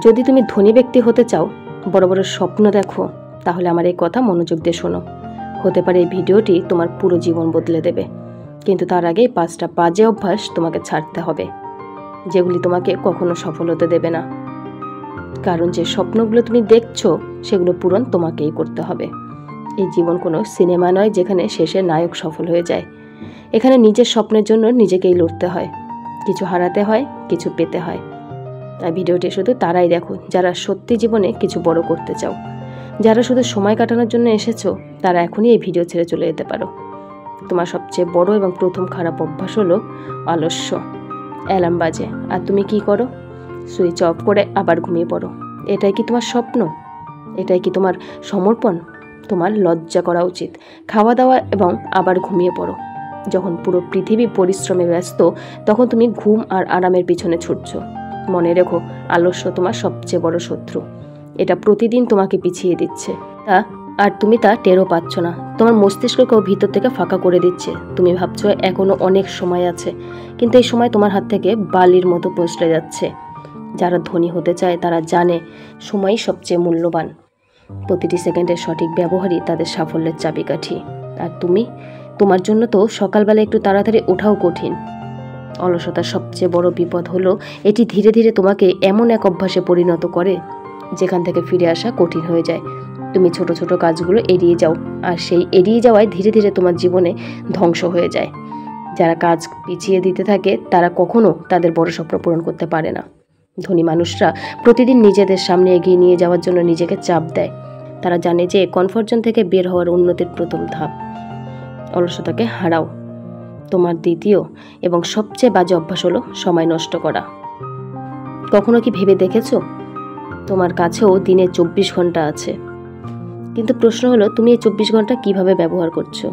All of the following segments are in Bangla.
যদি তুমি ধনী ব্যক্তি হতে চাও, বড় বড় স্বপ্ন দেখো, তাহলে আমার এই কথা মনোযোগ দিয়ে শোনো। হতে পারে এই ভিডিওটি তোমার পুরো জীবন বদলে দেবে, কিন্তু তার আগে 5টা বাজে অভ্যাস তোমাকে ছাড়তে হবে, যেগুলি তোমাকে কখনো সফল হতে দেবে না। কারণ যে স্বপ্নগুলো তুমি দেখছো সেগুলো পূরণ তোমাকেই করতে হবে। এই জীবন কোনো সিনেমা নয় যেখানে শেষে নায়ক সফল হয়ে যায়। এখানে নিজের স্বপ্নের জন্য নিজেকেই লড়তে হয়, কিছু হারাতে হয়, কিছু পেতে হয়। তাই ভিডিওটি শুধু তারাই দেখো যারা সত্যি জীবনে কিছু বড় করতে চাও। যারা শুধু সময় কাটানোর জন্য এসেছো, তারা এখনই এই ভিডিও ছেড়ে চলে যেতে পারো। তোমার সবচেয়ে বড় এবং প্রথম খারাপ অভ্যাস হলো আলস্য। অ্যালার্ম বাজে আর তুমি কি করো? সুইচ অফ করে আবার ঘুমিয়ে পড়ো। এটাই কি তোমার স্বপ্ন? এটাই কি তোমার সমর্পণ? তোমার লজ্জা করা উচিত। খাওয়া দাওয়া এবং আবার ঘুমিয়ে পড়ো। যখন পুরো পৃথিবী পরিশ্রমে ব্যস্ত, তখন তুমি ঘুম আর আরামের পিছনে ছুটছো। মনে রেখো, আলস্য তোমার সবচেয়ে বড় শত্রু। এটা প্রতিদিন তোমাকে পিছিয়ে দিচ্ছে, আর তুমি তা টেরও পাচ্ছ না। তোমার মস্তিষ্ককেও ভিতর থেকে ফাঁকা করে দিচ্ছে। তুমি ভাবছো এখনো অনেক সময় আছে, কিন্তু এই সময় তোমার হাত থেকে বালির মতো পচলে যাচ্ছে। যারা ধনী হতে চায় তারা জানে সময়ই সবচেয়ে মূল্যবান। প্রতিটি সেকেন্ডের সঠিক ব্যবহারই তাদের সাফল্যের চাবিকাঠি। আর তোমার জন্য তো সকালবেলা একটু তাড়াতাড়ি ওঠাও কঠিন। অলসতার সবচেয়ে বড় বিপদ হলো এটি ধীরে ধীরে তোমাকে এমন এক অভ্যাসে পরিণত করে যেখান থেকে ফিরে আসা কঠিন হয়ে যায়। তুমি ছোট ছোট কাজগুলো এড়িয়ে যাও, আর সেই এড়িয়ে যাওয়ায় ধীরে ধীরে তোমার জীবনে ধ্বংস হয়ে যায়। যারা কাজ পিছিয়ে দিতে থাকে তারা কখনো তাদের বড় স্বপ্ন পূরণ করতে পারে না। ধনী মানুষরা প্রতিদিন নিজেদের সামনে এগিয়ে নিয়ে যাওয়ার জন্য নিজেকে চাপ দেয়। তারা জানে যে কমফর্ট জোন থেকে বের হওয়ার উন্নতির প্রথম ধাপ। অলসতাকে হারাও। তোমার দ্বিতীয় এবং সবচেয়ে বাজে অভ্যাস হলো সময় নষ্ট করা। কখনো কি ভেবে দেখেছো তোমার কাছেও দিনে 24 ঘন্টা আছে, কিন্তু প্রশ্ন হলো তুমি এই 24 ঘন্টা কিভাবে ব্যবহার করছো?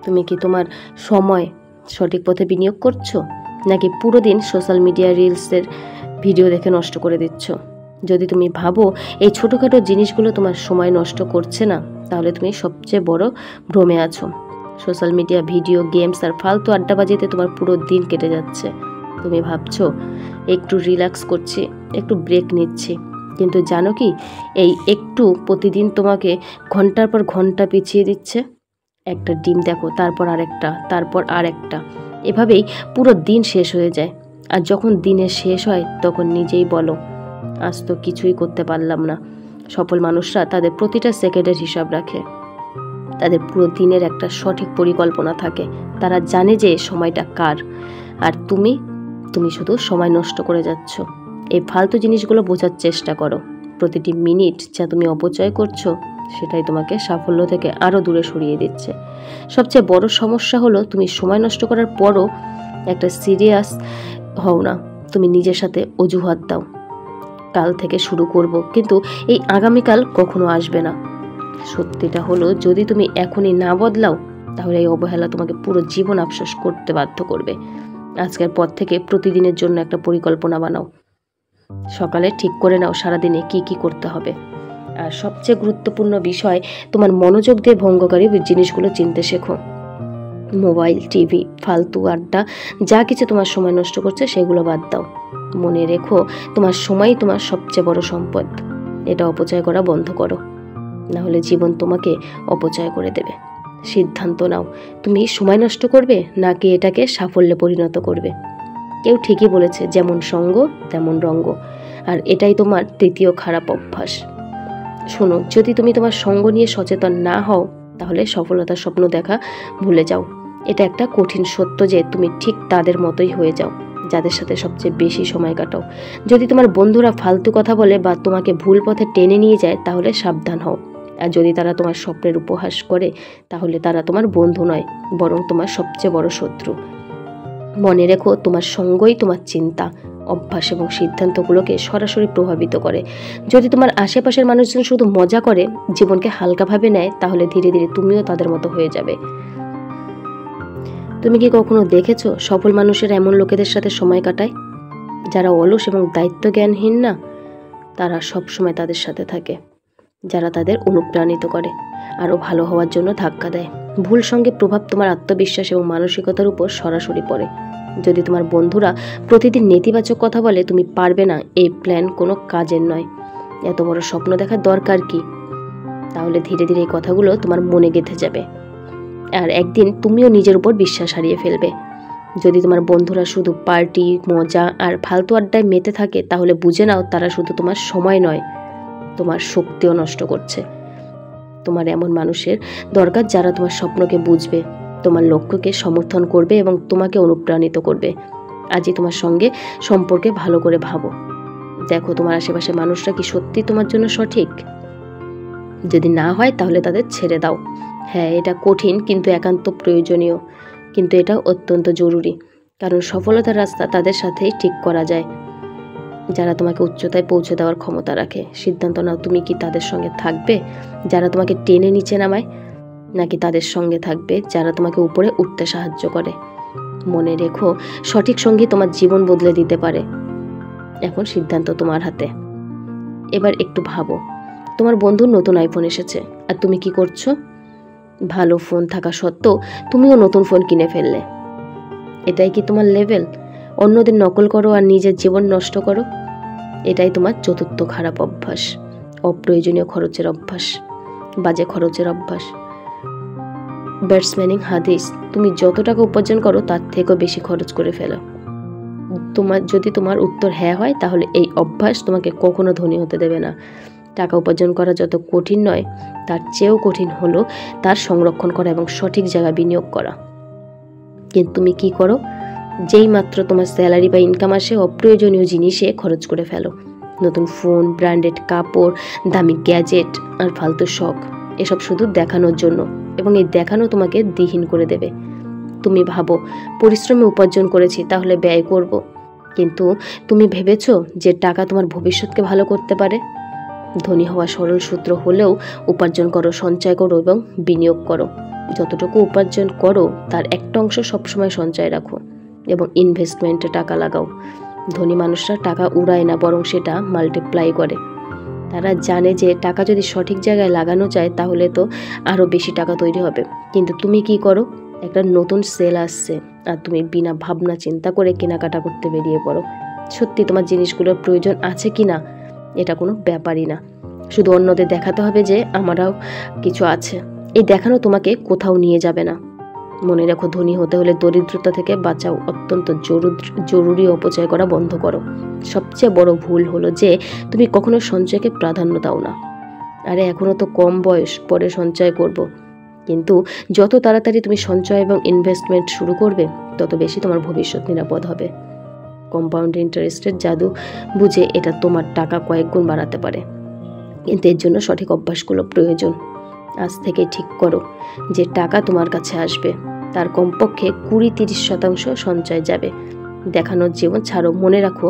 তুমি কি তোমার সময় সঠিক পথে বিনিয়োগ করছো, নাকি পুরো দিন সোশ্যাল মিডিয়া রিলসের ভিডিও দেখে নষ্ট করে দিচ্ছ? যদি তুমি ভাবো এই ছোটোখাটো জিনিসগুলো তোমার সময় নষ্ট করছে না, তাহলে তুমি সবচেয়ে বড় ভ্রমে আছো। সোশ্যাল মিডিয়া, ভিডিও গেমস আর ফালতু আড্ডাবাজিতে তোমার পুরো দিন কেটে যাচ্ছে। তুমি ভাবছো একটু রিল্যাক্স করছি, একটু ব্রেক নিচ্ছি, কিন্তু জানো কি এই একটু প্রতিদিন তোমাকে ঘন্টার পর ঘন্টা পিছিয়ে দিচ্ছে। একটা ডিম দেখো, তারপর আরেকটা, তারপর আরেকটা, এভাবেই পুরো দিন শেষ হয়ে যায়। আর যখন দিনের শেষ হয় তখন নিজেই বলো, আজ তো কিছুই করতে পারলাম না। সফল মানুষরা তাদের প্রতিটা সেকেন্ডের হিসাব রাখে। তাদের পুরো দিনের একটা সঠিক পরিকল্পনা থাকে। তারা জানে যে সময়টা কার, আর তুমি শুধু সময় নষ্ট করে যাচ্ছ। এই ফালতু জিনিসগুলো বোঝার চেষ্টা করো। প্রতিটি মিনিট যা তুমি অপচয় করছো সেটাই তোমাকে সাফল্য থেকে আরও দূরে সরিয়ে দিচ্ছে। সবচেয়ে বড় সমস্যা হলো তুমি সময় নষ্ট করার পরও একটা সিরিয়াস হও না। তুমি নিজের সাথে অজুহাত দাও, কাল থেকে শুরু করব, কিন্তু এই আগামীকাল কখনো আসবে না। সত্যিটা হলো যদি তুমি এখনই না বদলাও, তাহলে এই অবহেলা তোমাকে পুরো জীবন আফসোস করতে বাধ্য করবে। আজকের পর থেকে প্রতিদিনের জন্য একটা পরিকল্পনা বানাও। সকালে ঠিক করে নাও সারাদিনে কি কি করতে হবে। আর সবচেয়ে গুরুত্বপূর্ণ বিষয়, তোমার মনোযোগ দিয়ে ভঙ্গকারী জিনিসগুলো চিনতে শেখো। মোবাইল, টিভি, ফালতু আড্ডা, যা কিছু তোমার সময় নষ্ট করছে সেগুলো বাদ দাও। মনে রেখো, তোমার সময়ই তোমার সবচেয়ে বড় সম্পদ। এটা অপচয় করা বন্ধ করো, না হলে জীবন তোমাকে অপচয় করে দেবে। সিদ্ধান্ত নাও, তুমি সময় নষ্ট করবে নাকি এটাকে সাফল্যে পরিণত করবে। কেউ ঠিকই বলেছে, যেমন সঙ্গ তেমন রঙ্গ। আর এটাই তোমার তৃতীয় খারাপ অভ্যাস। শোনো, যদি তুমি তোমার সঙ্গ নিয়ে সচেতন না হও, তাহলে সফলতার স্বপ্ন দেখা ভুলে যাও। এটা একটা কঠিন সত্য যে তুমি ঠিক তাদের মতোই হয়ে যাও যাদের সাথে সবচেয়ে বেশি সময় কাটাও। যদি তোমার বন্ধুরা ফালতু কথা বলে বা তোমাকে ভুল পথে টেনে নিয়ে যায়, তাহলে সাবধান হও। আর যদি তারা তোমার স্বপ্নের উপহাস করে, তাহলে তারা তোমার বন্ধু নয়, বরং তোমার সবচেয়ে বড় শত্রু। মনে রেখো, তোমার সঙ্গই তোমার চিন্তা, অভ্যাস এবং সিদ্ধান্তগুলোকে সরাসরি প্রভাবিত করে। যদি তোমার আশেপাশের মানুষজন শুধু মজা করে, জীবনকে হালকাভাবে নেয়, তাহলে ধীরে ধীরে তুমিও তাদের মতো হয়ে যাবে। তুমি কি কখনো দেখেছো সফল মানুষেরা এমন লোকেদের সাথে সময় কাটায় যারা অলস এবং দায়িত্ব জ্ঞানহীন না? তারা সবসময় তাদের সাথে থাকে যারা তাদের অনুপ্রাণিত করে, আরও ভালো হওয়ার জন্য ধাক্কা দেয়। ভুল সঙ্গে প্রভাব তোমার আত্মবিশ্বাস এবং মানসিকতার উপর সরাসরি পড়ে। যদি তোমার বন্ধুরা প্রতিদিন নেতিবাচক কথা বলে তুমি পারবে না, এই প্ল্যান কোনো কাজের নয়। এত বড় স্বপ্ন দেখার দরকার কি? তাহলে ধীরে ধীরে এই কথাগুলো তোমার মনে গেঁথে যাবে, আর একদিন তুমিও নিজের উপর বিশ্বাস হারিয়ে ফেলবে। যদি তোমার বন্ধুরা শুধু পার্টি, মজা আর ফালতু আড্ডায় মেতে থাকে, তাহলে বুঝে নাও তারা শুধু তোমার সময় নয়, তোমার শক্তিও নষ্ট করছে। তোমার এমন মানুষের দরকার যারা তোমার স্বপ্নকে বুঝবে, তোমার লক্ষ্যকে সমর্থন করবে এবং তোমাকে অনুপ্রাণিত করবে। আজই তোমার সঙ্গে সম্পর্কে ভালো করে ভাবো, দেখো তোমার আশেপাশে মানুষরা কি সত্যি তোমার জন্য সঠিক। যদি না হয় তাহলে তাদের ছেড়ে দাও। হ্যাঁ, এটা কঠিন কিন্তু একান্ত প্রয়োজনীয়, কিন্তু এটা অত্যন্ত জরুরি, কারণ সফলতার রাস্তা তাদের সাথেই ঠিক করা যায় যারা তোমাকে উচ্চতায় পৌঁছে দেওয়ার ক্ষমতা রাখে। সিদ্ধান্ত নাও, তুমি কি তাদের সঙ্গে থাকবে যারা তোমাকে টেনে নিচে নামায়, নাকি তাদের সঙ্গে থাকবে যারা তোমাকে উপরে উঠতে সাহায্য করে। মনে রেখো, সঠিক সঙ্গী তোমার জীবন বদলে দিতে পারে। এখন সিদ্ধান্ত তোমার হাতে। এবার একটু ভাবো, তোমার বন্ধুর নতুন আইফোন এসেছে আর তুমি কি করছো? ভালো ফোন থাকা সত্ত্বেও তুমিও নতুন ফোন কিনে ফেললে। এটাই কি তোমার লেভেল? অন্যদের নকল করো আর নিজের জীবন নষ্ট করো। এটাই তোমার চতুর্থ খারাপ অভ্যাস, অপ্রয়োজনীয় খরচের অভ্যাস, বাজে খরচের অভ্যাস। ব্যাটসম্যানিং হাদিস, তুমি যত টাকা উপার্জন করো তার থেকেও বেশি খরচ করে ফেলো। যদি তোমার উত্তর হ্যাঁ হয়, তাহলে এই অভ্যাস তোমাকে কখনো ধনী হতে দেবে না। টাকা উপার্জন করা যত কঠিন নয়, তার চেয়েও কঠিন হলো তার সংরক্ষণ করা এবং সঠিক জায়গায় বিনিয়োগ করা। কিন্তু তুমি কি করো? যেই মাত্র তোমার স্যালারি বা ইনকাম আসে, অপ্রয়োজনীয় জিনিসে খরচ করে ফেলো। নতুন ফোন, ব্র্যান্ডেড কাপড়, দামি গ্যাজেট আর ফালতু শখ, এসব শুধু দেখানোর জন্য, এবং এই দেখানো তোমাকে দিহীন করে দেবে। তুমি ভাবো, পরিশ্রমে উপার্জন করেছি তাহলে ব্যয় করব, কিন্তু তুমি ভেবেছো যে টাকা তোমার ভবিষ্যৎকে ভালো করতে পারে? ধনী হওয়া সরল সূত্র হলেও উপার্জন করো, সঞ্চয় করো এবং বিনিয়োগ করো। যতটুকু উপার্জন করো তার একটা অংশ সবসময় সঞ্চয় রাখো এবং ইনভেস্টমেন্টে টাকা লাগাও। ধনী মানুষরা টাকা উড়ায় না, বরং সেটা মাল্টিপ্লাই করে। তারা জানে যে টাকা যদি সঠিক জায়গায় লাগানো যায় তাহলে তো আরও বেশি টাকা তৈরি হবে। কিন্তু তুমি কি করো? একটা নতুন সেল আসছে আর তুমি বিনা ভাবনা চিন্তা করে কেনাকাটা করতে বেরিয়ে পড়ো। সত্যি তোমার জিনিসগুলোর প্রয়োজন আছে কি না এটা কোনো ব্যাপারই না, শুধু অন্যদের দেখাতে হবে যে আমারও কিছু আছে। এই দেখানো তোমাকে কোথাও নিয়ে যাবে না। মনে রাখো, ধনী হতে হলে দরিদ্রতা থেকে বাঁচাও, অত্যন্ত জরুরি অপচয় করা বন্ধ করো। সবচেয়ে বড় ভুল হলো যে তুমি কখনো সঞ্চয়কে প্রাধান্য দাও না। আরে এখনো তো কম বয়স, পরে সঞ্চয় করব। কিন্তু যত তাড়াতাড়ি তুমি সঞ্চয় এবং ইনভেস্টমেন্ট শুরু করবে, তত বেশি তোমার ভবিষ্যৎ নিরাপদ হবে। কম্পাউন্ড ইন্টারেস্টের জাদু বুঝে এটা তোমার টাকা কয়েক গুণ বাড়াতে পারে, কিন্তু এর জন্য সঠিক অভ্যাসগুলো প্রয়োজন। আজ থেকে ঠিক করো যে টাকা তোমার কাছে আসবে, তার কমপক্ষে 20-30% সঞ্চয় যাবে। দেখানোর জীবন ছাড়ো। মনে রাখো,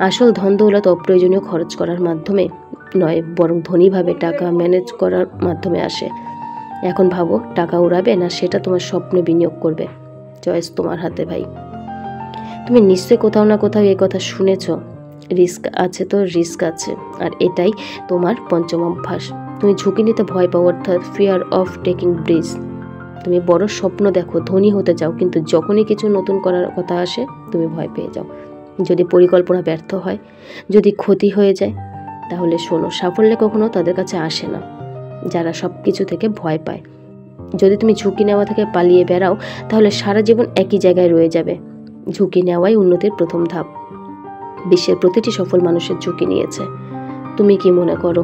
আসল ধন দৌলত অপ্রয়োজনীয় খরচ করার মাধ্যমে নয়, বরং ধনীভাবে টাকা ম্যানেজ করার মাধ্যমে আসে। এখন ভাবো, টাকা উড়াবে না সেটা তোমার স্বপ্নে বিনিয়োগ করবে? চয়েস তোমার হাতে ভাই। তুমি নিশ্চয়ই কোথাও না কোথাও এই কথা শুনেছ, রিস্ক আছে তো রিস্ক আছে, আর এটাই তোমার পঞ্চম অভ্যাস। তুমি ঝুঁকি নিতে ভয় পাও, অর্থাৎ ফিয়ার অফ টেকিং রিস্ক। তুমি বড় স্বপ্ন দেখো, ধনী হতে চাও, কিন্তু যখনই কিছু নতুন করার কথা আসে তুমি ভয় পেয়ে যাও। যদি পরিকল্পনা ব্যর্থ হয়, যদি ক্ষতি হয়ে যায়, তাহলে শোনো, সাফল্য কখনো তাদের কাছে আসে না যারা সব কিছু থেকে ভয় পায়। যদি তুমি ঝুঁকি নেওয়া থেকে পালিয়ে বেড়াও, তাহলে সারা জীবন একই জায়গায় রয়ে যাবে। ঝুঁকি নেওয়াই উন্নতির প্রথম ধাপ। বিশ্বের প্রতিটি সফল মানুষের ঝুঁকি নিয়েছে। তুমি কি মনে করো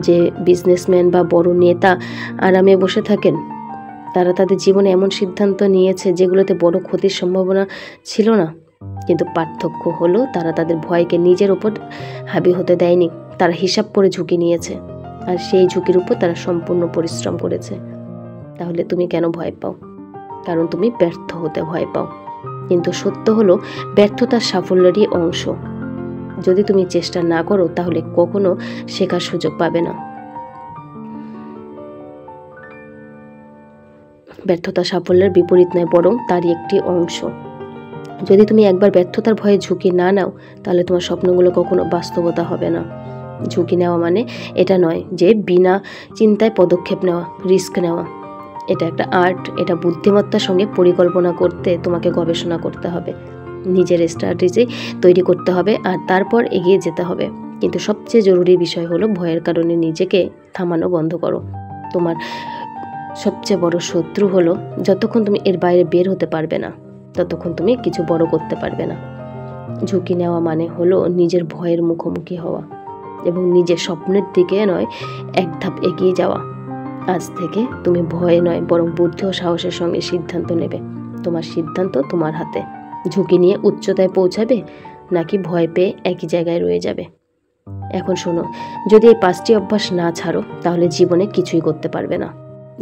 যে বিজনেসম্যান বা বড় নেতা আরামে বসে থাকেন? তারা তাদের জীবনে এমন সিদ্ধান্ত নিয়েছে যেগুলোতে বড় ক্ষতির সম্ভাবনা ছিল না, কিন্তু পার্থক্য হলো তারা তাদের ভয়কে নিজের উপর হাবি হতে দেয়নি। তারা হিসাব করে ঝুঁকি নিয়েছে, আর সেই ঝুঁকির উপর তারা সম্পূর্ণ পরিশ্রম করেছে। তাহলে তুমি কেন ভয় পাও? কারণ তুমি ব্যর্থ হতে ভয় পাও। কিন্তু সত্য হলো, ব্যর্থতার সাফল্যেরই অংশ। যদি তুমি চেষ্টা না করো তাহলে কখনো শেখার সুযোগ পাবে না। ব্যর্থতা সাফল্যের বিপরীত নয়, বরং তারই একটি অংশ। যদি তুমি একবার ব্যর্থতার ভয়ে ঝুঁকি না নাও, তাহলে তোমার স্বপ্নগুলো কখনো বাস্তবতা হবে না। ঝুঁকি নেওয়া মানে এটা নয় যে বিনা চিন্তায় পদক্ষেপ নেওয়া, রিস্ক নেওয়া। এটা একটা আর্ট, এটা বুদ্ধিমত্তার সঙ্গে পরিকল্পনা করতে তোমাকে গবেষণা করতে হবে, নিজের স্ট্র্যাটেজি তৈরি করতে হবে, আর তারপর এগিয়ে যেতে হবে। কিন্তু সবচেয়ে জরুরি বিষয় হলো ভয়ের কারণে নিজেকে থামানো বন্ধ করো। তোমার সবচেয়ে বড় শত্রু হলো যতক্ষণ তুমি এর বাইরে বের হতে পারবে না ততক্ষণ তুমি কিছু বড় করতে পারবে না। ঝুঁকি নেওয়া মানে হলো নিজের ভয়ের মুখোমুখি হওয়া এবং নিজের স্বপ্নের দিকে নয়, এক ধাপ এগিয়ে যাওয়া। আজ থেকে তুমি ভয়ে নয় বরং বুদ্ধি ও সাহসের সঙ্গে সিদ্ধান্ত নেবে। তোমার সিদ্ধান্ত তোমার হাতে। ঝুঁকি নিয়ে উচ্চতায় পৌঁছাবে নাকি ভয় পেয়ে একই জায়গায় রয়ে যাবে। এখন শোনো, যদি এই 5টি অভ্যাস না ছাড়ো তাহলে জীবনে কিছুই করতে পারবে না।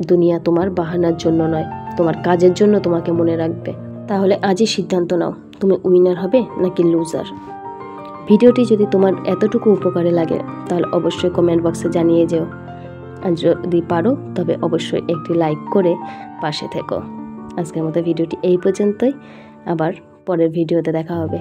দুনিয়া তোমার বাহানার জন্য নয়, তোমার কাজের জন্য তোমাকে মনে রাখবে। তাহলে আজই সিদ্ধান্ত নাও, তুমি উইনার হবে নাকি লুজার। ভিডিওটি যদি তোমার এতটুকু উপকারে লাগে তাহলে অবশ্যই কমেন্ট বক্সে জানিয়ে যেও, আর যদি পারো তবে অবশ্যই একটি লাইক করে পাশে থেকো। আজকের মতো ভিডিওটি এই পর্যন্তই, আবার পরের ভিডিওতে দেখা হবে।